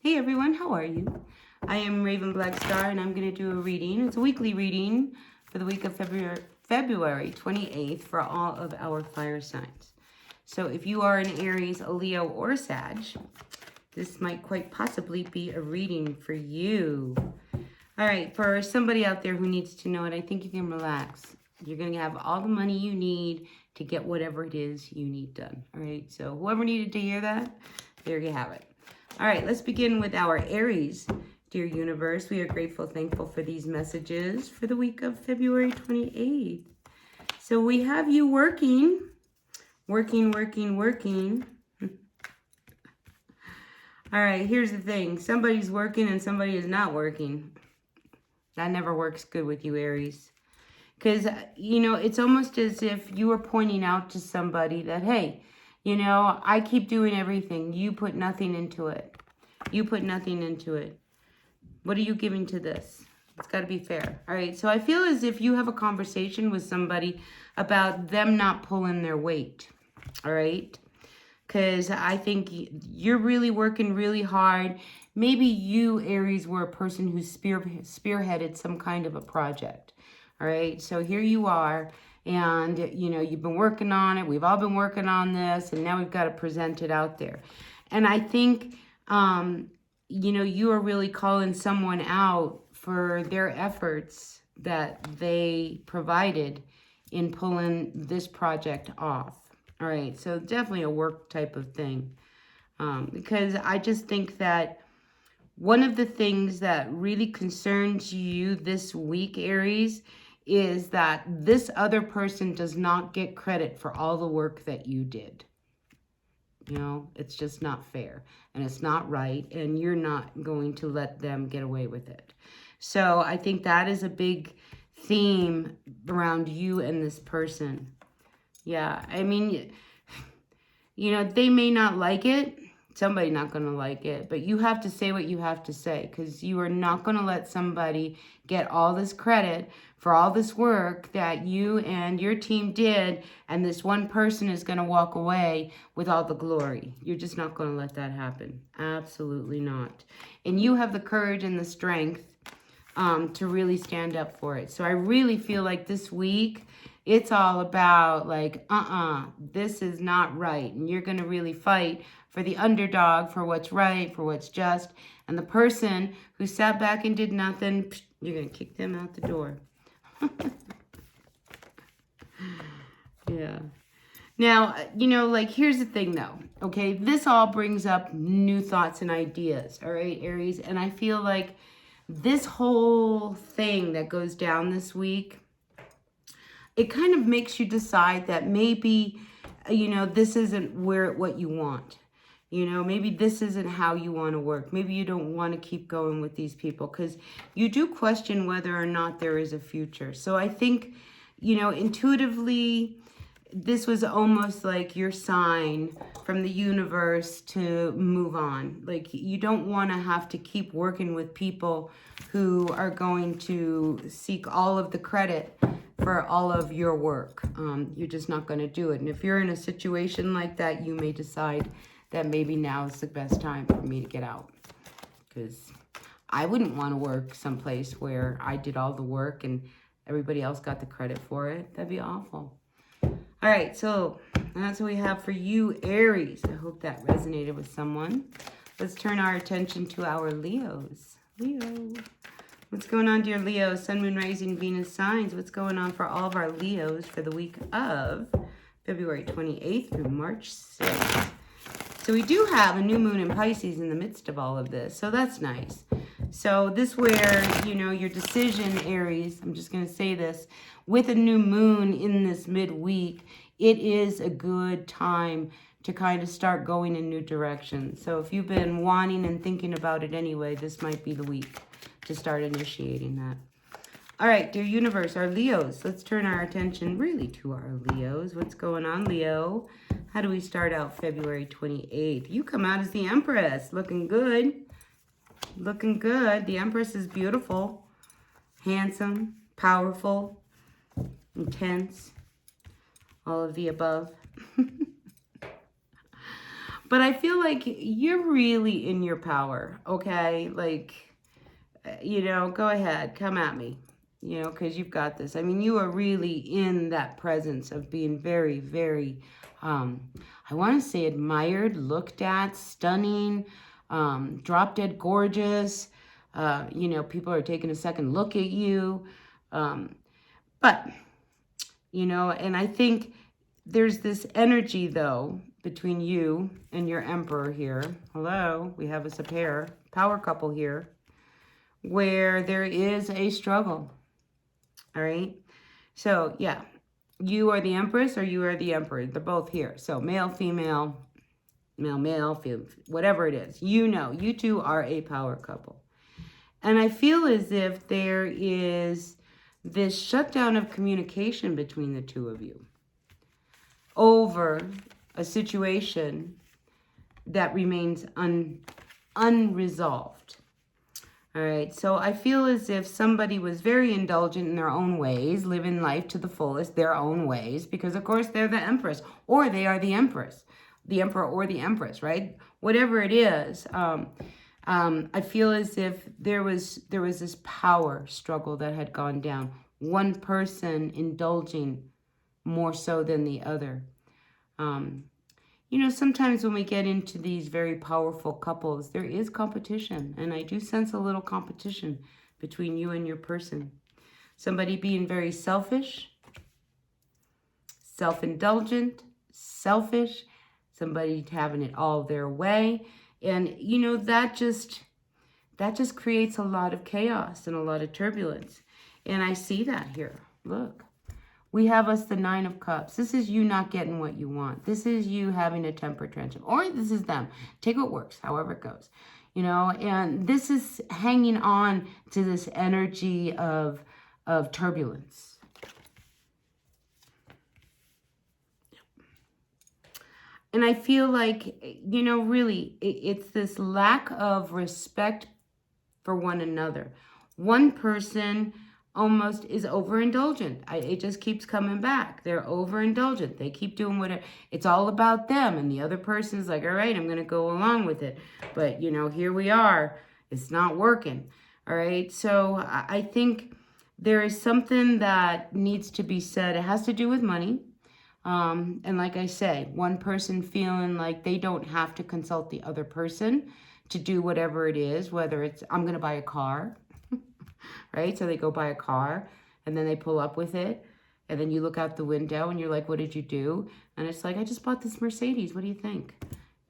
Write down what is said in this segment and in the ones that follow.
Hey everyone, how are you? I am Raven Black Star and I'm going to do a reading. It's a weekly reading for the week of February 28th for all of our fire signs. So if you are an Aries, a Leo, or a Sag, this might quite possibly be a reading for you. All right, for somebody out there who needs to know it, I think you can relax. You're going to have all the money you need to get whatever it is you need done. All right, so whoever needed to hear that, there you have it. All right, let's begin with our Aries. Dear universe, we are grateful, thankful for these messages for the week of February 28th. So we have you working. All right, here's the thing. Somebody's working and somebody is not working. That never works good with you, Aries. Because, you know, it's almost as if you are pointing out to somebody that, hey, you know, I keep doing everything. You put nothing into it. You put nothing into it. What are you giving to this? It's got to be fair. All right. So I feel as if you have a conversation with somebody about them not pulling their weight. All right. Because I think you're really working really hard. Maybe you, Aries, were a person who spearheaded some kind of a project. All right. So here you are. And, you know, you've been working on it. We've all been working on this. And now we've got to present it out there. And I think, you know, you are really calling someone out for their efforts that they provided in pulling this project off. All right. So definitely a work type of thing. Because I just think that one of the things that really concerns you this week, Aries, is that this other person does not get credit for all the work that you did. You know, it's just not fair and it's not right, and you're not going to let them get away with it. So I think that is a big theme around you and this person. Yeah, I mean, you know, they may not like it. Somebody's not going to like it, but you have to say what you have to say, because you are not going to let somebody get all this credit for all this work that you and your team did, and this one person is going to walk away with all the glory. You're just not going to let that happen. Absolutely not. And you have the courage and the strength to really stand up for it. So I really feel like this week, it's all about like, this is not right. And you're going to really fight for the underdog, for what's right, for what's just. And the person who sat back and did nothing, you're going to kick them out the door. Yeah. Now, you know, like, here's the thing, though. Okay, this all brings up new thoughts and ideas. All right, Aries. And I feel like this whole thing that goes down this week, it kind of makes you decide that maybe, you know, this isn't what you want. You know, maybe this isn't how you want to work. Maybe you don't want to keep going with these people, because you do question whether or not there is a future. So I think, you know, intuitively, this was almost like your sign from the universe to move on. Like, you don't want to have to keep working with people who are going to seek all of the credit for all of your work. You're just not going to do it. And if you're in a situation like that, you may decide that maybe now is the best time for me to get out. Because I wouldn't want to work someplace where I did all the work and everybody else got the credit for it. That'd be awful. All right, so that's what we have for you, Aries. I hope that resonated with someone. Let's turn our attention to our Leos. Leo. What's going on, dear Leo? Sun, Moon, Rising, Venus signs. What's going on for all of our Leos for the week of February 28th through March 6th? So we do have a new moon in Pisces in the midst of all of this. So that's nice. So this where, you know, your decision, Aries, I'm just going to say this, with a new moon in this midweek, it is a good time to kind of start going in new directions. So if you've been wanting and thinking about it anyway, this might be the week to start initiating that. All right, dear universe, our Leos. Let's turn our attention really to our Leos. What's going on, Leo? How do we start out February 28th? You come out as the Empress. Looking good. Looking good. The Empress is beautiful, handsome, powerful, intense, all of the above. But I feel like you're really in your power, okay? Like, you know, go ahead, come at me, you know, because you've got this. I mean, you are really in that presence of being very, very, I want to say admired, looked at, stunning, drop dead gorgeous. You know, people are taking a second look at you. But, you know, and I think there's this energy, though, between you and your emperor here. Hello, we have us a pair, power couple here, where there is a struggle. All right. So, yeah, you are the empress or you are the emperor. They're both here. So, male, female, male, female, whatever it is. You know, you two are a power couple. And I feel as if there is this shutdown of communication between the two of you over a situation that remains unresolved. All right, so I feel as if somebody was very indulgent in their own ways, living life to the fullest, their own ways, because of course they're the empress, or they are the empress, the emperor or the empress, right? Whatever it is, I feel as if there was this power struggle that had gone down. One person indulging more so than the other. You know, sometimes when we get into these very powerful couples, there is competition. And I do sense a little competition between you and your person. Somebody being very selfish, self-indulgent, selfish, somebody having it all their way. And, you know, that just creates a lot of chaos and a lot of turbulence. And I see that here. Look. We have us the 9 of Cups. This is you not getting what you want. This is you having a temper tantrum. Or this is them. Take what works, however it goes. You know, and this is hanging on to this energy of turbulence. And I feel like, you know, really, it's this lack of respect for one another. One person almost is overindulgent. It just keeps coming back. They're overindulgent. They keep doing whatever. It's all about them. And the other person's like, all right, I'm going to go along with it. But, you know, here we are. It's not working. All right. So I think there is something that needs to be said. It has to do with money. And like I say, one person feeling like they don't have to consult the other person to do whatever it is, whether it's, I'm going to buy a car. Right? So they go buy a car and then they pull up with it. And then you look out the window and you're like, what did you do? And it's like, I just bought this Mercedes. What do you think?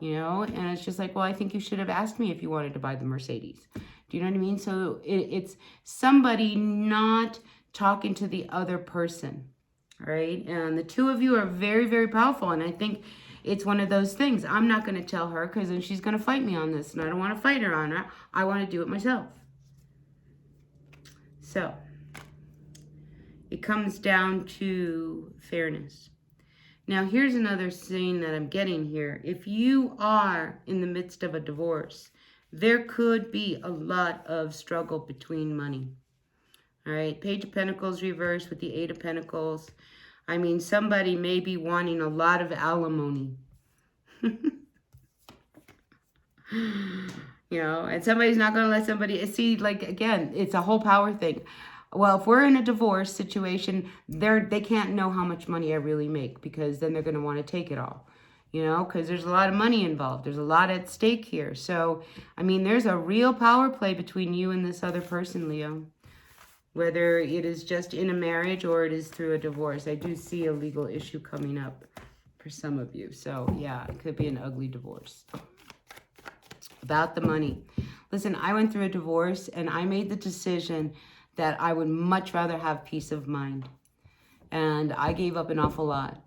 You know? And it's just like, well, I think you should have asked me if you wanted to buy the Mercedes. Do you know what I mean? So it's somebody not talking to the other person. Right? And the two of you are very, very powerful. And I think it's one of those things. I'm not going to tell her because then she's going to fight me on this. And I don't want to fight her on it. I want to do it myself. So, it comes down to fairness. Now, here's another thing that I'm getting here. If you are in the midst of a divorce, there could be a lot of struggle between money. All right, Page of Pentacles reversed with the 8 of Pentacles. I mean, somebody may be wanting a lot of alimony. You know, and somebody's not going to let somebody see, like, again, it's a whole power thing. Well, if we're in a divorce situation, they can't know how much money I really make because then they're going to want to take it all, you know, because there's a lot of money involved. There's a lot at stake here. So, I mean, there's a real power play between you and this other person, Leo, whether it is just in a marriage or it is through a divorce. I do see a legal issue coming up for some of you. So, yeah, it could be an ugly divorce. About the money. Listen, I went through a divorce and I made the decision that I would much rather have peace of mind. And I gave up an awful lot,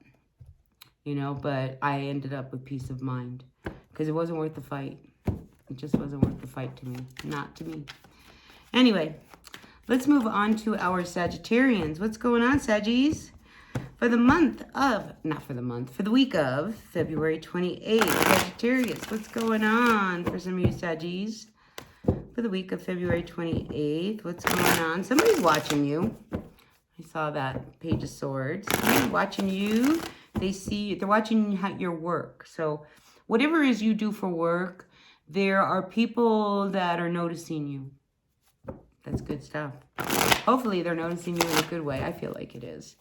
you know, but I ended up with peace of mind because it wasn't worth the fight. It just wasn't worth the fight to me. Not to me. Anyway, let's move on to our Sagittarians. What's going on, Saggies? For the month of, not for the month, for the week of February 28th, Sagittarius, what's going on for some of you Saggies? For the week of February 28th, what's going on? Somebody's watching you. I saw that Page of Swords. Somebody's watching you. They see, they're watching your work. So whatever it is you do for work, there are people that are noticing you. That's good stuff. Hopefully they're noticing you in a good way. I feel like it is.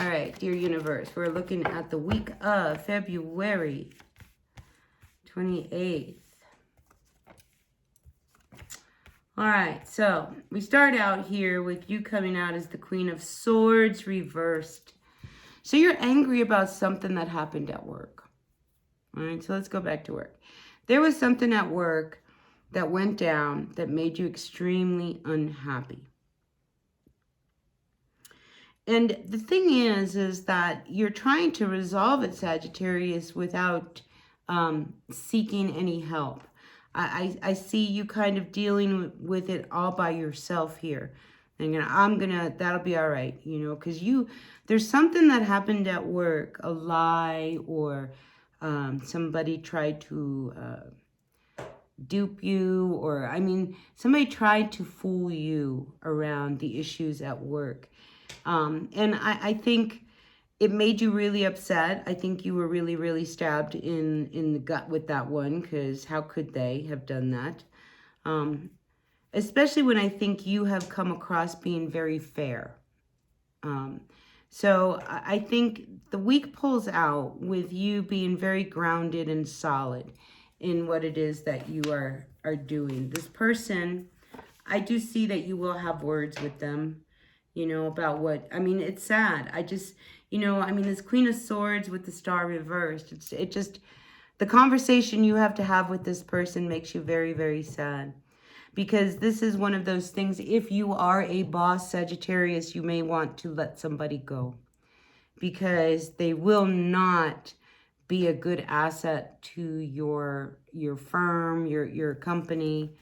All right, dear universe, we're looking at the week of February 28th. All right, so we start out here with you coming out as the Queen of Swords reversed. So you're angry about something that happened at work. All right, so let's go back to work. There was something at work that went down that made you extremely unhappy. And the thing is that you're trying to resolve it, Sagittarius, without seeking any help. I see you kind of dealing with it all by yourself here. And that'll be all right, you know, because there's something that happened at work, a lie, or somebody tried to dupe you, or, I mean, somebody tried to fool you around the issues at work. And I think it made you really upset. I think you were really, really stabbed in the gut with that one, because how could they have done that? Especially when I think you have come across being very fair. So I think the week pulls out with you being very grounded and solid in what it is that you are doing. This person, I do see that you will have words with them, you know, about what, I mean, it's sad. I just, you know, I mean, this Queen of Swords with the Star reversed, it just, the conversation you have to have with this person makes you very, very sad. Because this is one of those things, if you are a boss, Sagittarius, you may want to let somebody go. Because they will not be a good asset to your firm, your company.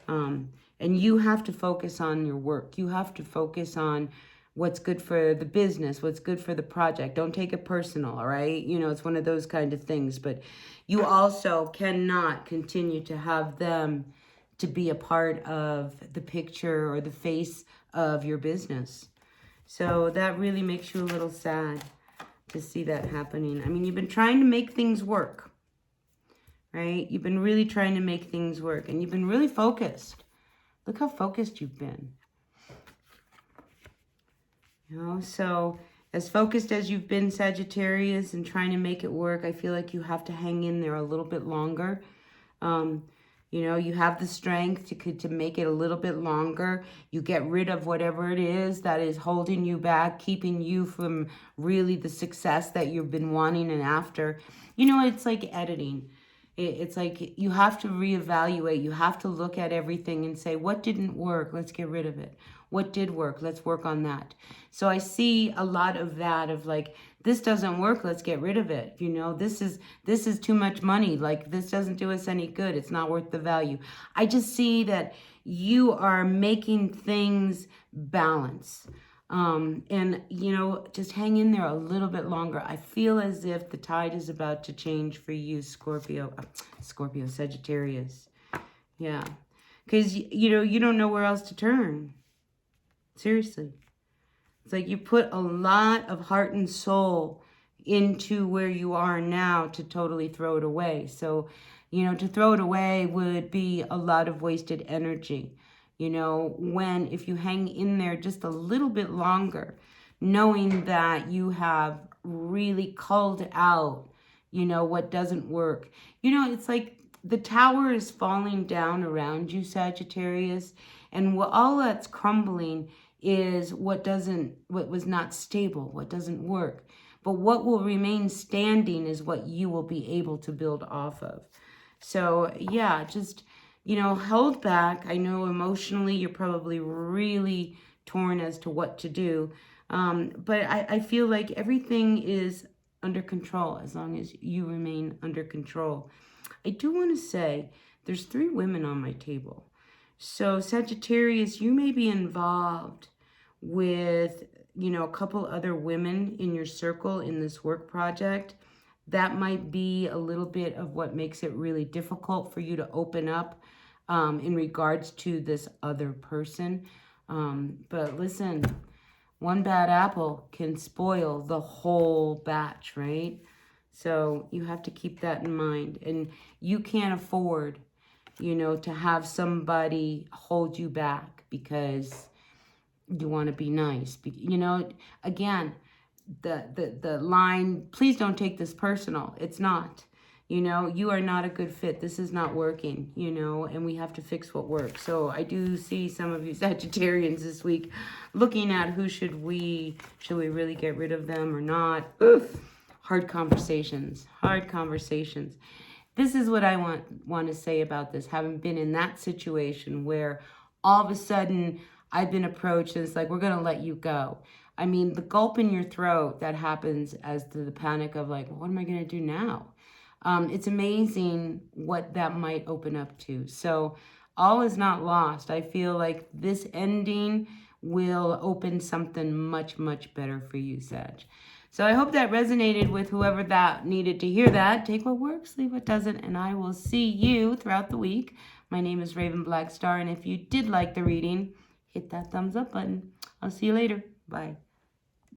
And you have to focus on your work. You have to focus on what's good for the business, what's good for the project. Don't take it personal, all right? You know, it's one of those kind of things. But you also cannot continue to have them to be a part of the picture or the face of your business. So that really makes you a little sad to see that happening. I mean, you've been trying to make things work, right? You've been really trying to make things work, and you've been really focused. Look how focused you've been. You know, so as focused as you've been, Sagittarius, and trying to make it work, I feel like you have to hang in there a little bit longer. You know, you have the strength to make it a little bit longer. You get rid of whatever it is that is holding you back, keeping you from really the success that you've been wanting and after. You know, it's like editing. It's like you have to reevaluate. You have to look at everything and say, what didn't work? Let's get rid of it. What did work? Let's work on that. So I see a lot of that, of like, this doesn't work, let's get rid of it. You know, this is too much money. Like, this doesn't do us any good. It's not worth the value. I just see that you are making things balance. And, you know, just hang in there a little bit longer. I feel as if the tide is about to change for you, Sagittarius. Yeah. Because, you know, you don't know where else to turn. Seriously. It's like you put a lot of heart and soul into where you are now to totally throw it away. So, you know, to throw it away would be a lot of wasted energy. You know, when if you hang in there just a little bit longer, knowing that you have really culled out, you know, what doesn't work. You know, it's like the tower is falling down around you, Sagittarius, and all that's crumbling is what was not stable, what doesn't work. But what will remain standing is what you will be able to build off of. So yeah, just, you know, hold back. I know emotionally you're probably really torn as to what to do. But I feel like everything is under control as long as you remain under control. I do want to say there's 3 women on my table. So Sagittarius, you may be involved with, you know, a couple other women in your circle in this work project. That might be a little bit of what makes it really difficult for you to open up in regards to this other person. But listen, one bad apple can spoil the whole batch, right? So you have to keep that in mind. And you can't afford, you know, to have somebody hold you back because you want to be nice. You know, again, the line, please don't take this personal. It's not. You know, you are not a good fit. This is not working, you know, and we have to fix what works. So I do see some of you Sagittarians this week looking at who should we really get rid of them or not. Oof. Hard conversations, hard conversations. This is what I want to say about this, having been in that situation where all of a sudden I've been approached and it's like, we're going to let you go. I mean, the gulp in your throat that happens as to the panic of like, well, what am I going to do now? It's amazing what that might open up to. So all is not lost. I feel like this ending will open something much, much better for you, Sag. So I hope that resonated with whoever that needed to hear that. Take what works, leave what doesn't, and I will see you throughout the week. My name is Raven Blackstar, and if you did like the reading, hit that thumbs up button. I'll see you later. Bye.